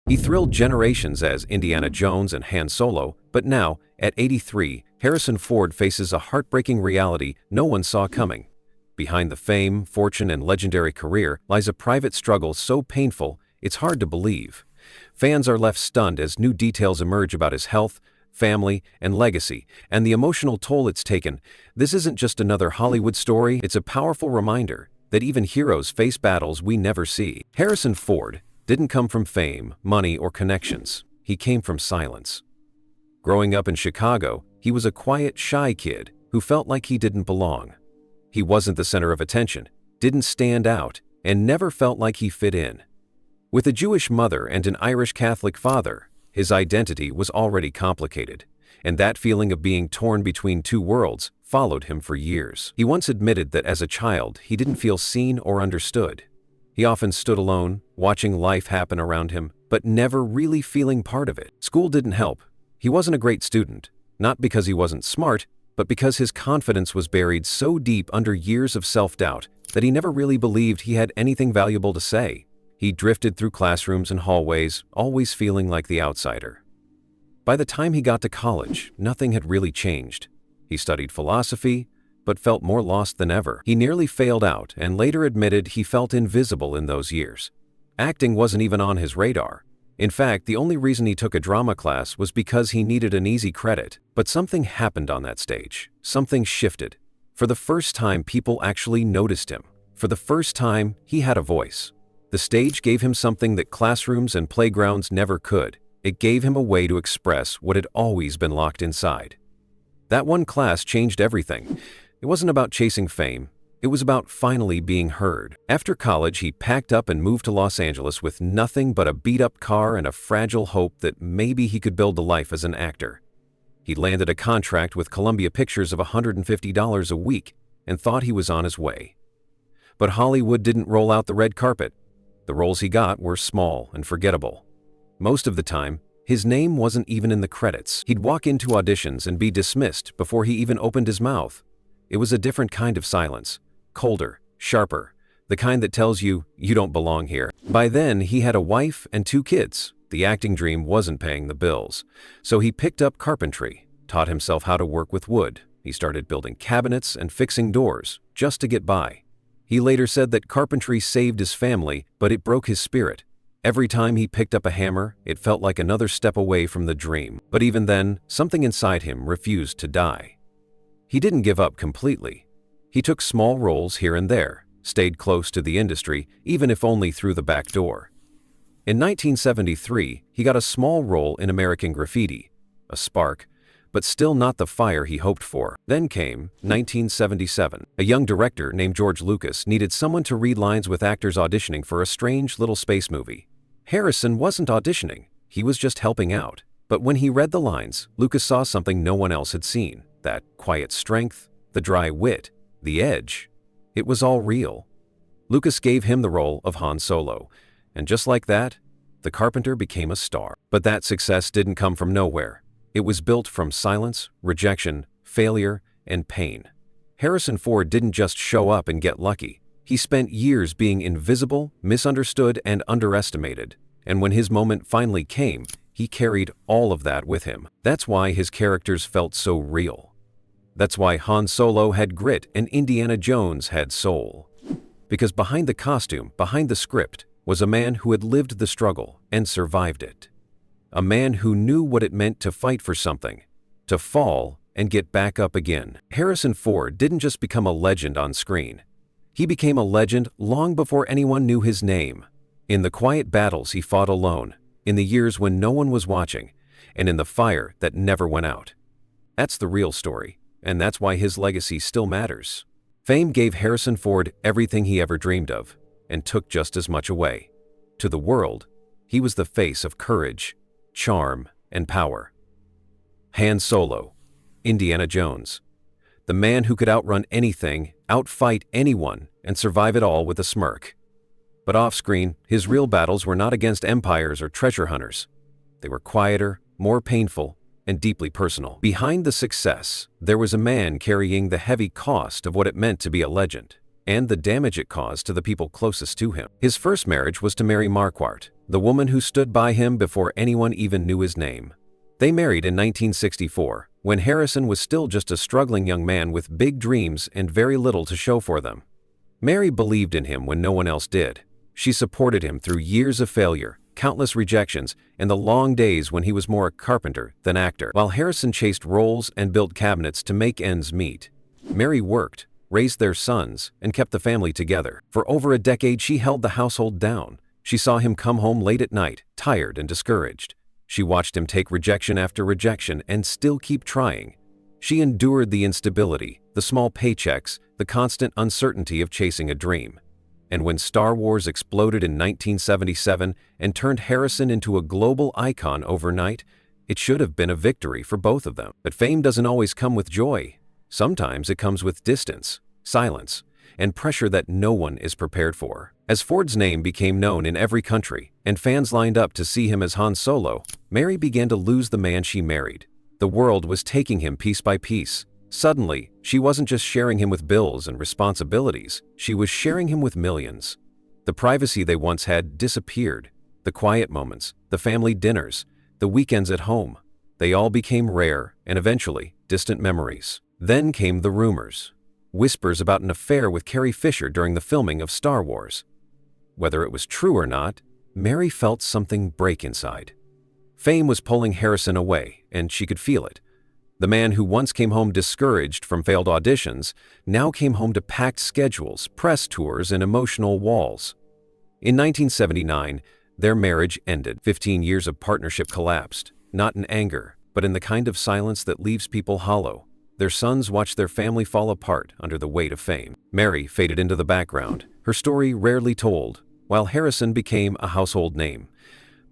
He thrilled generations as Indiana Jones and Han Solo, but now, at 83, Harrison Ford faces a heartbreaking reality no one saw coming. Behind the fame, fortune, and legendary career lies a private struggle so painful it's hard to believe. Fans are left stunned as new details emerge about his health, family, and legacy, and the emotional toll it's taken. This isn't just another Hollywood story, it's a powerful reminder that even heroes face battles we never see. Harrison Ford didn't come from fame, money, or connections. He came from silence. Growing up in Chicago, he was a quiet, shy kid who felt like he didn't belong. He wasn't the center of attention, didn't stand out, and never felt like he fit in. With a Jewish mother and an Irish Catholic father, his identity was already complicated, and that feeling of being torn between two worlds followed him for years. He once admitted that as a child, he didn't feel seen or understood. He often stood alone, watching life happen around him, but never really feeling part of it. School didn't help. He wasn't a great student, not because he wasn't smart, but because his confidence was buried so deep under years of self-doubt that he never really believed he had anything valuable to say. He drifted through classrooms and hallways, always feeling like the outsider. By the time he got to college, nothing had really changed. He studied philosophy, but felt more lost than ever. He nearly failed out and later admitted he felt invisible in those years. Acting wasn't even on his radar. In fact, the only reason he took a drama class was because he needed an easy credit. But something happened on that stage. Something shifted. For the first time, people actually noticed him. For the first time, he had a voice. The stage gave him something that classrooms and playgrounds never could. It gave him a way to express what had always been locked inside. That one class changed everything. It wasn't about chasing fame. It was about finally being heard. After college, he packed up and moved to Los Angeles with nothing but a beat-up car and a fragile hope that maybe he could build a life as an actor. He landed a contract with Columbia Pictures of $150 a week and thought he was on his way. But Hollywood didn't roll out the red carpet. The roles he got were small and forgettable. Most of the time, his name wasn't even in the credits. He'd walk into auditions and be dismissed before he even opened his mouth. It was a different kind of silence. Colder, sharper, the kind that tells you don't belong here. By then, he had a wife and 2 kids. The acting dream wasn't paying the bills. So he picked up carpentry, taught himself how to work with wood. He started building cabinets and fixing doors, just to get by. He later said that carpentry saved his family, but it broke his spirit. Every time he picked up a hammer, it felt like another step away from the dream. But even then, something inside him refused to die. He didn't give up completely. He took small roles here and there, stayed close to the industry, even if only through the back door. In 1973, he got a small role in American Graffiti, a spark, but still not the fire he hoped for. Then came 1977. A young director named George Lucas needed someone to read lines with actors auditioning for a strange little space movie. Harrison wasn't auditioning, he was just helping out. But when he read the lines, Lucas saw something no one else had seen. That quiet strength, the dry wit, the edge. It was all real. Lucas gave him the role of Han Solo, and just like that, the carpenter became a star. But that success didn't come from nowhere. It was built from silence, rejection, failure, and pain. Harrison Ford didn't just show up and get lucky. He spent years being invisible, misunderstood, and underestimated. And when his moment finally came, he carried all of that with him. That's why his characters felt so real. That's why Han Solo had grit and Indiana Jones had soul. Because behind the costume, behind the script, was a man who had lived the struggle and survived it. A man who knew what it meant to fight for something, to fall and get back up again. Harrison Ford didn't just become a legend on screen. He became a legend long before anyone knew his name. In the quiet battles he fought alone, in the years when no one was watching, and in the fire that never went out. That's the real story, and that's why his legacy still matters. Fame gave Harrison Ford everything he ever dreamed of, and took just as much away. To the world, he was the face of courage, charm, and power. Han Solo, Indiana Jones. The man who could outrun anything, outfight anyone, and survive it all with a smirk. But off-screen, his real battles were not against empires or treasure hunters. They were quieter, more painful, and deeply personal. Behind the success, there was a man carrying the heavy cost of what it meant to be a legend, and the damage it caused to the people closest to him. His first marriage was to Mary Marquardt, the woman who stood by him before anyone even knew his name. They married in 1964, when Harrison was still just a struggling young man with big dreams and very little to show for them. Mary believed in him when no one else did. She supported him through years of failure, countless rejections, and the long days when he was more a carpenter than actor. While Harrison chased roles and built cabinets to make ends meet, Mary worked, raised their sons, and kept the family together. For over a decade, she held the household down. She saw him come home late at night, tired and discouraged. She watched him take rejection after rejection and still keep trying. She endured the instability, the small paychecks, the constant uncertainty of chasing a dream. And when Star Wars exploded in 1977 and turned Harrison into a global icon overnight, it should have been a victory for both of them. But fame doesn't always come with joy. Sometimes it comes with distance, silence, and pressure that no one is prepared for. As Ford's name became known in every country, and fans lined up to see him as Han Solo, Mary began to lose the man she married. The world was taking him piece by piece. Suddenly, she wasn't just sharing him with bills and responsibilities, she was sharing him with millions. The privacy they once had disappeared. The quiet moments, the family dinners, the weekends at home, they all became rare and eventually distant memories. Then came the rumors. Whispers about an affair with Carrie Fisher during the filming of Star Wars. Whether it was true or not, Mary felt something break inside. Fame was pulling Harrison away, and she could feel it. The man who once came home discouraged from failed auditions now came home to packed schedules, press tours, and emotional walls. In 1979, their marriage ended. 15 years of partnership collapsed, not in anger, but in the kind of silence that leaves people hollow. Their sons watched their family fall apart under the weight of fame. Mary faded into the background, her story rarely told, while Harrison became a household name.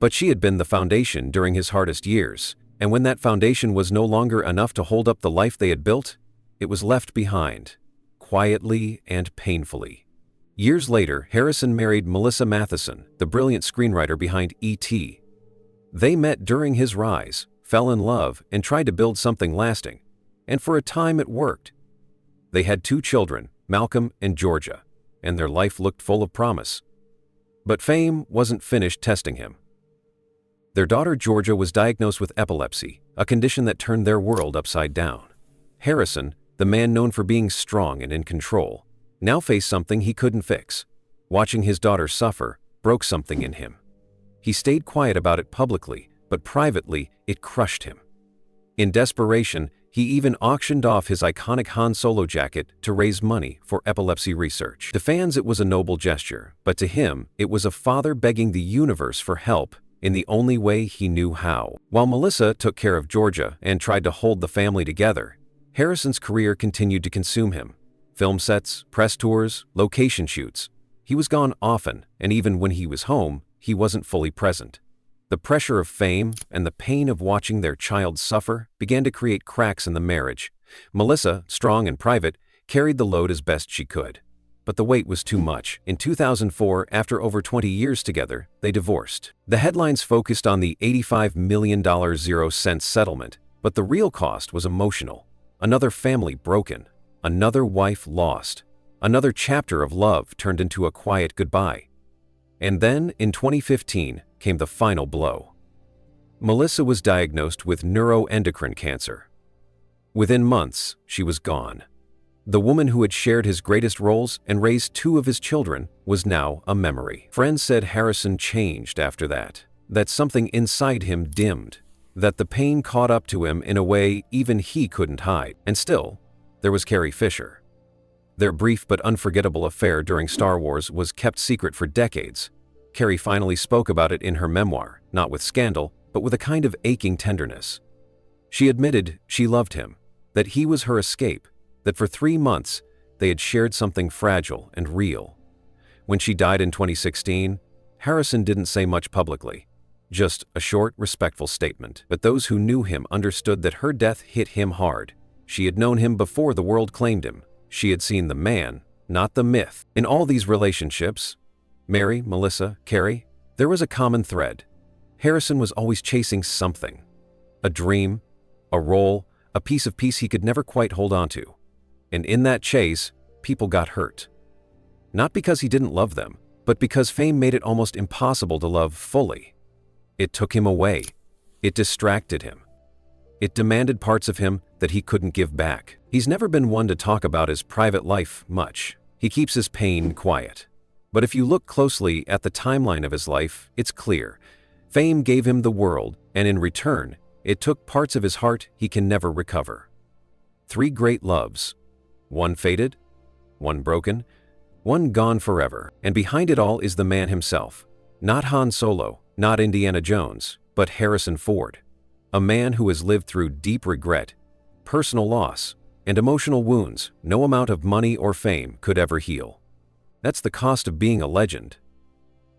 But she had been the foundation during his hardest years, and when that foundation was no longer enough to hold up the life they had built, it was left behind, quietly and painfully. Years later, Harrison married Melissa Matheson, the brilliant screenwriter behind E.T. They met during his rise, fell in love, and tried to build something lasting. And for a time it worked. They had 2 children, Malcolm and Georgia, and their life looked full of promise. But fame wasn't finished testing him. Their daughter Georgia was diagnosed with epilepsy, a condition that turned their world upside down. Harrison, the man known for being strong and in control, now faced something he couldn't fix. Watching his daughter suffer broke something in him. He stayed quiet about it publicly, but privately it crushed him. In desperation, he even auctioned off his iconic Han Solo jacket to raise money for epilepsy research. To fans, it was a noble gesture, but to him, it was a father begging the universe for help in the only way he knew how. While Melissa took care of Georgia and tried to hold the family together, Harrison's career continued to consume him. Film sets, press tours, location shoots. He was gone often, and even when he was home, he wasn't fully present. The pressure of fame and the pain of watching their child suffer began to create cracks in the marriage. Melissa, strong and private, carried the load as best she could. But the weight was too much. In 2004, after over 20 years together, they divorced. The headlines focused on the $85 million 0-cent settlement, but the real cost was emotional. Another family broken, another wife lost, another chapter of love turned into a quiet goodbye. And then, in 2015, came the final blow. Melissa was diagnosed with neuroendocrine cancer. Within months, she was gone. The woman who had shared his greatest roles and raised 2 of his children was now a memory. Friends said Harrison changed after that something inside him dimmed, that the pain caught up to him in a way even he couldn't hide. And still, there was Carrie Fisher. Their brief but unforgettable affair during Star Wars was kept secret for decades. Carrie finally spoke about it in her memoir, not with scandal, but with a kind of aching tenderness. She admitted she loved him, that he was her escape, that for 3 months they had shared something fragile and real. When she died in 2016, Harrison didn't say much publicly, just a short, respectful statement. But those who knew him understood that her death hit him hard. She had known him before the world claimed him. She had seen the man, not the myth. In all these relationships, Mary, Melissa, Carrie, there was a common thread. Harrison was always chasing something. A dream, a role, a piece of peace he could never quite hold on to. And in that chase, people got hurt. Not because he didn't love them, but because fame made it almost impossible to love fully. It took him away. It distracted him. It demanded parts of him that he couldn't give back. He's never been one to talk about his private life much. He keeps his pain quiet. But if you look closely at the timeline of his life, it's clear. Fame gave him the world, and in return, it took parts of his heart he can never recover. 3 great loves. One faded, one broken, one gone forever. And behind it all is the man himself. Not Han Solo, not Indiana Jones, but Harrison Ford. A man who has lived through deep regret, personal loss, and emotional wounds no amount of money or fame could ever heal. That's the cost of being a legend.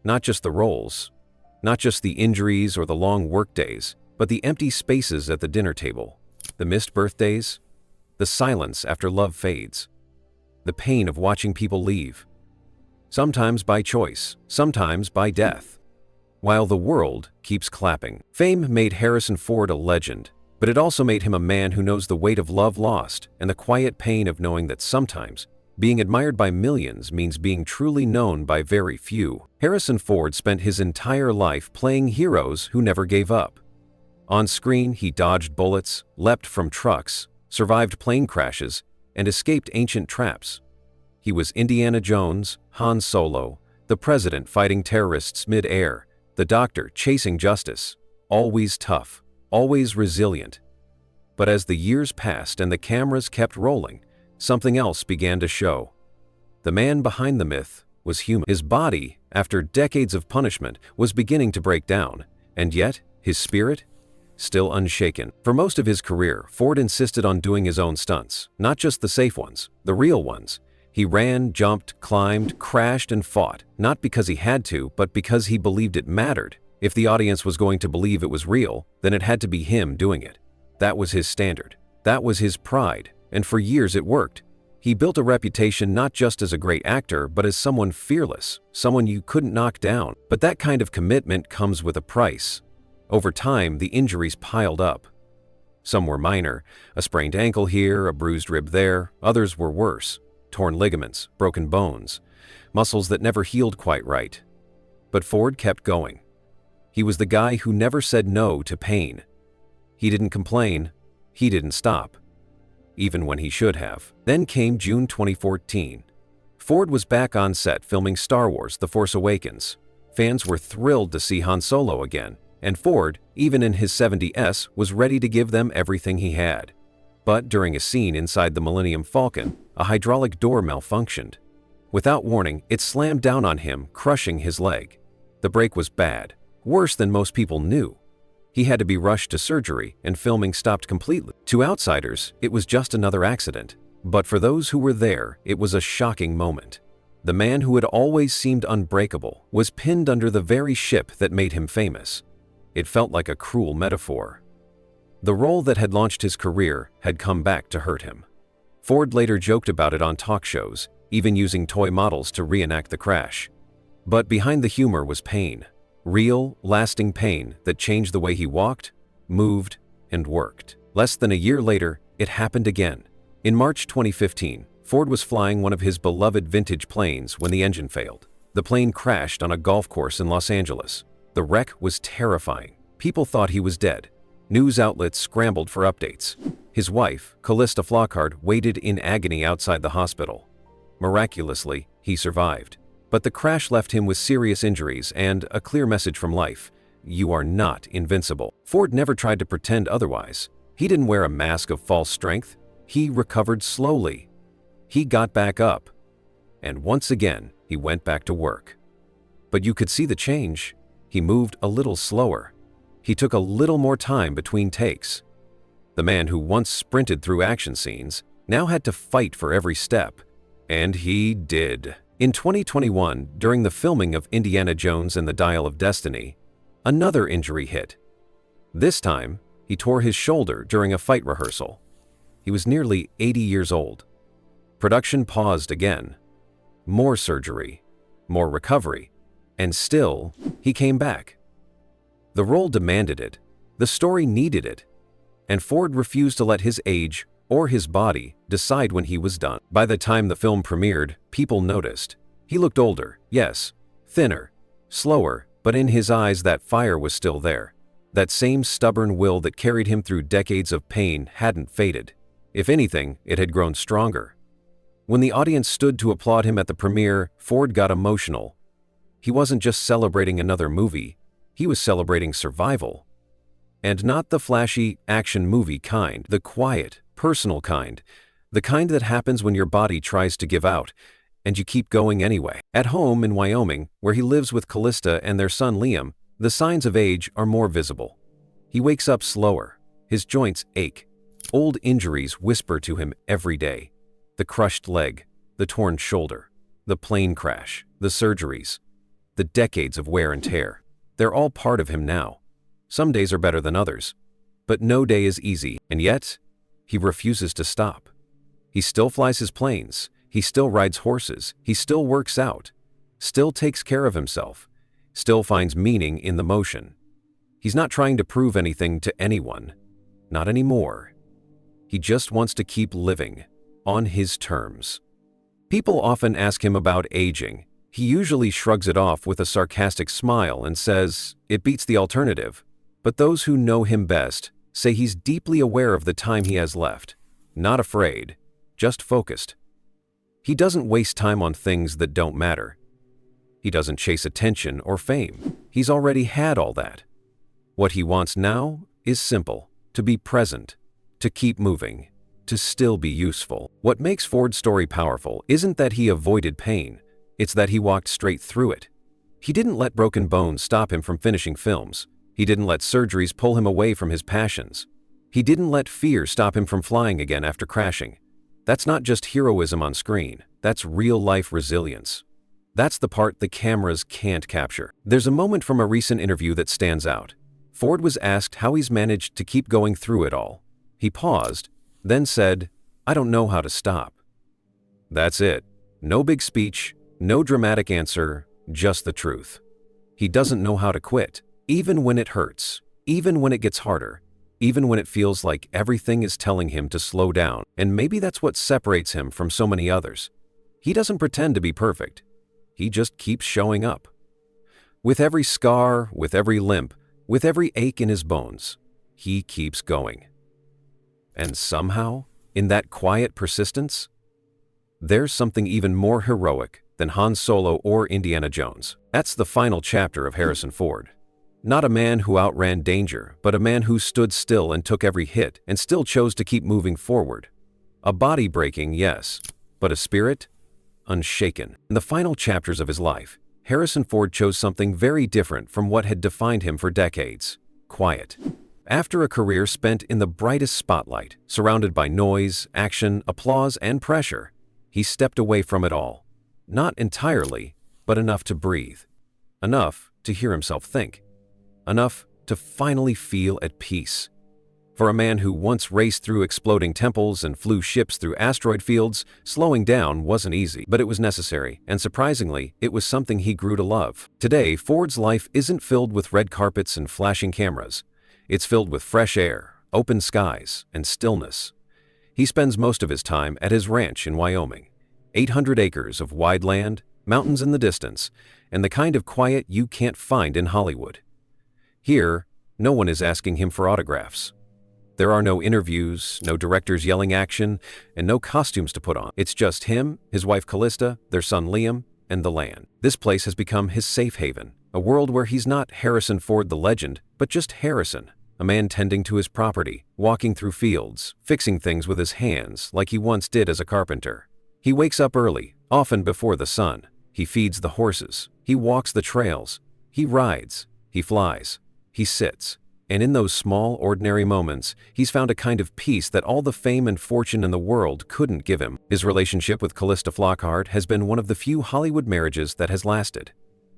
Not just the roles, not just the injuries or the long workdays, but the empty spaces at the dinner table, the missed birthdays, the silence after love fades, the pain of watching people leave, sometimes by choice, sometimes by death, while the world keeps clapping. Fame made Harrison Ford a legend, but it also made him a man who knows the weight of love lost and the quiet pain of knowing that sometimes being admired by millions means being truly known by very few. Harrison Ford spent his entire life playing heroes who never gave up. On screen, he dodged bullets, leapt from trucks, survived plane crashes, and escaped ancient traps. He was Indiana Jones, Han Solo, the president fighting terrorists mid-air, the doctor chasing justice, always tough, always resilient. But as the years passed and the cameras kept rolling, something else began to show. The man behind the myth was human. His body, after decades of punishment, was beginning to break down, and yet his spirit, still unshaken. For most of his career, Ford insisted on doing his own stunts, not just the safe ones, the real ones. He ran, jumped, climbed, crashed, and fought, not because he had to, but because he believed it mattered. If the audience was going to believe it was real, then it had to be him doing it. That was his standard. That was his pride, and for years it worked. He built a reputation not just as a great actor, but as someone fearless, someone you couldn't knock down. But that kind of commitment comes with a price. Over time, the injuries piled up. Some were minor, a sprained ankle here, a bruised rib there. Others were worse, torn ligaments, broken bones, muscles that never healed quite right. But Ford kept going. He was the guy who never said no to pain. He didn't complain. He didn't stop, even when he should have. Then came June 2014. Ford was back on set filming Star Wars: The Force Awakens. Fans were thrilled to see Han Solo again, and Ford, even in his 70s, was ready to give them everything he had. But during a scene inside the Millennium Falcon, a hydraulic door malfunctioned. Without warning, it slammed down on him, crushing his leg. The break was bad, worse than most people knew. He had to be rushed to surgery, and filming stopped completely. To outsiders, it was just another accident. But for those who were there, it was a shocking moment. The man who had always seemed unbreakable was pinned under the very ship that made him famous. It felt like a cruel metaphor. The role that had launched his career had come back to hurt him. Ford later joked about it on talk shows, even using toy models to reenact the crash. But behind the humor was pain. Real, lasting pain that changed the way he walked, moved, and worked. Less than a year later, it happened again. In March 2015, Ford was flying one of his beloved vintage planes when the engine failed. The plane crashed on a golf course in Los Angeles. The wreck was terrifying. People thought he was dead. News outlets scrambled for updates. His wife, Callista Flockhart, waited in agony outside the hospital. Miraculously, he survived. But the crash left him with serious injuries and a clear message from life: you are not invincible. Ford never tried to pretend otherwise. He didn't wear a mask of false strength. He recovered slowly. He got back up. And once again, he went back to work. But you could see the change. He moved a little slower. He took a little more time between takes. The man who once sprinted through action scenes now had to fight for every step. And he did. In 2021, during the filming of Indiana Jones and the Dial of Destiny, another injury hit. This time, he tore his shoulder during a fight rehearsal. He was nearly 80 years old. Production paused again. More surgery, more recovery, and still, he came back. The role demanded it, the story needed it, and Ford refused to let his age or his body decide when he was done. By the time the film premiered, people noticed. He looked older, yes, Thinner, slower, but in his eyes that fire was still there. That same stubborn will that carried him through decades of pain hadn't faded. If anything, it had grown stronger. When the audience stood to applaud him at the premiere, Ford got emotional. He wasn't just celebrating another movie, he was celebrating survival. And not the flashy, action movie kind, the quiet, personal kind. The kind that happens when your body tries to give out, and you keep going anyway. At home in Wyoming, where he lives with Callista and their son Liam, the signs of age are more visible. He wakes up slower. His joints ache. Old injuries whisper to him every day. The crushed leg, the torn shoulder, the plane crash, the surgeries, the decades of wear and tear. They're all part of him now. Some days are better than others, but no day is easy, and yet, he refuses to stop. He still flies his planes, he still rides horses, he still works out, still takes care of himself, still finds meaning in the motion. He's not trying to prove anything to anyone. Not anymore. He just wants to keep living, on his terms. People often ask him about aging. He usually shrugs it off with a sarcastic smile and says, "It beats the alternative." But those who know him best say he's deeply aware of the time he has left. Not afraid, just focused. He doesn't waste time on things that don't matter. He doesn't chase attention or fame. He's already had all that. What he wants now is simple: to be present, to keep moving, to still be useful. What makes Ford's story powerful isn't that he avoided pain, it's that he walked straight through it. He didn't let broken bones stop him from finishing films. He didn't let surgeries pull him away from his passions. He didn't let fear stop him from flying again after crashing. That's not just heroism on screen, that's real-life resilience. That's the part the cameras can't capture. There's a moment from a recent interview that stands out. Ford was asked how he's managed to keep going through it all. He paused, then said, "I don't know how to stop." That's it. No big speech, no dramatic answer, just the truth. He doesn't know how to quit, even when it hurts, even when it gets harder, even when it feels like everything is telling him to slow down. And maybe that's what separates him from so many others. He doesn't pretend to be perfect. He just keeps showing up. With every scar, with every limp, with every ache in his bones, he keeps going. And somehow, in that quiet persistence, there's something even more heroic than Han Solo or Indiana Jones. That's the final chapter of Harrison Ford. Not a man who outran danger, but a man who stood still and took every hit and still chose to keep moving forward. A body breaking, yes, but a spirit? Unshaken. In the final chapters of his life, Harrison Ford chose something very different from what had defined him for decades: quiet. After a career spent in the brightest spotlight, surrounded by noise, action, applause, and pressure, he stepped away from it all. Not entirely, but enough to breathe. Enough to hear himself think. Enough to finally feel at peace. For a man who once raced through exploding temples and flew ships through asteroid fields, slowing down wasn't easy, but it was necessary, and surprisingly, it was something he grew to love. Today, Ford's life isn't filled with red carpets and flashing cameras. It's filled with fresh air, open skies, and stillness. He spends most of his time at his ranch in Wyoming. 800 acres of wide land, mountains in the distance, and the kind of quiet you can't find in Hollywood. Here, no one is asking him for autographs. There are no interviews, no directors yelling action, and no costumes to put on. It's just him, his wife Callista, their son Liam, and the land. This place has become his safe haven, a world where he's not Harrison Ford the legend, but just Harrison, a man tending to his property, walking through fields, fixing things with his hands like he once did as a carpenter. He wakes up early, often before the sun. He feeds the horses, he walks the trails, he rides, he flies, he sits. And in those small, ordinary moments, he's found a kind of peace that all the fame and fortune in the world couldn't give him. His relationship with Callista Flockhart has been one of the few Hollywood marriages that has lasted.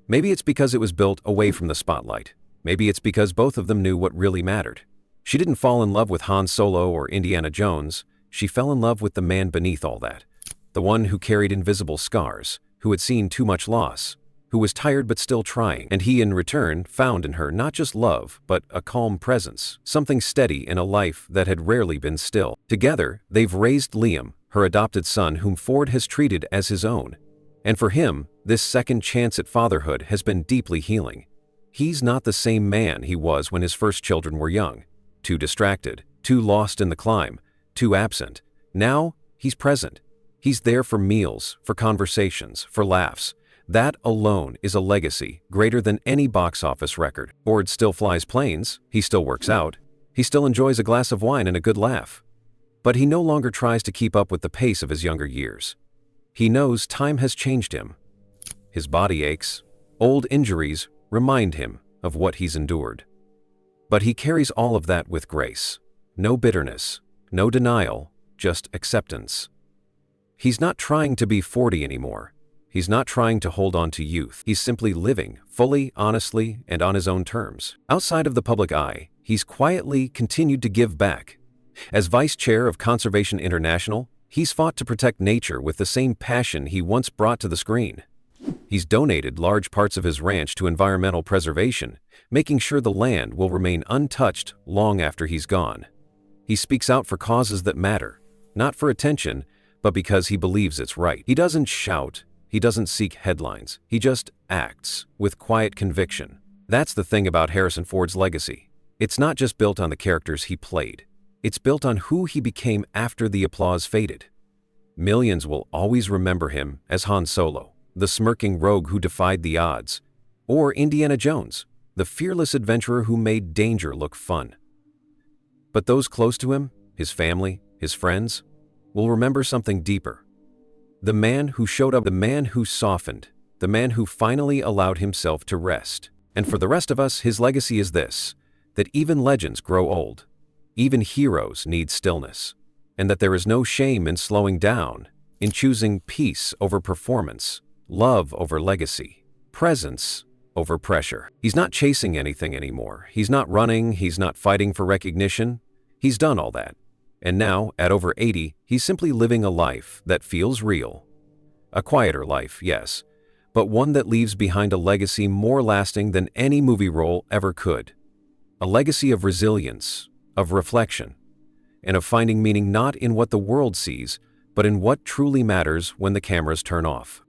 Maybe it's because it was built away from the spotlight. Maybe it's because both of them knew what really mattered. She didn't fall in love with Han Solo or Indiana Jones. She fell in love with the man beneath all that. The one who carried invisible scars, who had seen too much loss, who was tired but still trying, and he in return found in her not just love, but a calm presence, something steady in a life that had rarely been still. Together, they've raised Liam, her adopted son whom Ford has treated as his own. And for him, this second chance at fatherhood has been deeply healing. He's not the same man he was when his first children were young. Too distracted, too lost in the climb, too absent. Now, he's present. He's there for meals, for conversations, for laughs. That alone is a legacy greater than any box office record. Ford still flies planes, he still works out, he still enjoys a glass of wine and a good laugh. But he no longer tries to keep up with the pace of his younger years. He knows time has changed him. His body aches, old injuries remind him of what he's endured. But he carries all of that with grace. No bitterness, no denial, just acceptance. He's not trying to be 40 anymore. He's not trying to hold on to youth. He's simply living, fully, honestly, and on his own terms. Outside of the public eye, he's quietly continued to give back. As vice chair of Conservation International, he's fought to protect nature with the same passion he once brought to the screen. He's donated large parts of his ranch to environmental preservation, making sure the land will remain untouched long after he's gone. He speaks out for causes that matter, not for attention, but because he believes it's right. He doesn't shout. He doesn't seek headlines. He just acts with quiet conviction. That's the thing about Harrison Ford's legacy. It's not just built on the characters he played. It's built on who he became after the applause faded. Millions will always remember him as Han Solo, the smirking rogue who defied the odds, or Indiana Jones, the fearless adventurer who made danger look fun. But those close to him, his family, his friends, will remember something deeper. The man who showed up, the man who softened, the man who finally allowed himself to rest. And for the rest of us, his legacy is this, that even legends grow old, even heroes need stillness, and that there is no shame in slowing down, in choosing peace over performance, love over legacy, presence over pressure. He's not chasing anything anymore. He's not running, he's not fighting for recognition. He's done all that. And now, at over 80, he's simply living a life that feels real. A quieter life, yes, but one that leaves behind a legacy more lasting than any movie role ever could. A legacy of resilience, of reflection, and of finding meaning not in what the world sees, but in what truly matters when the cameras turn off.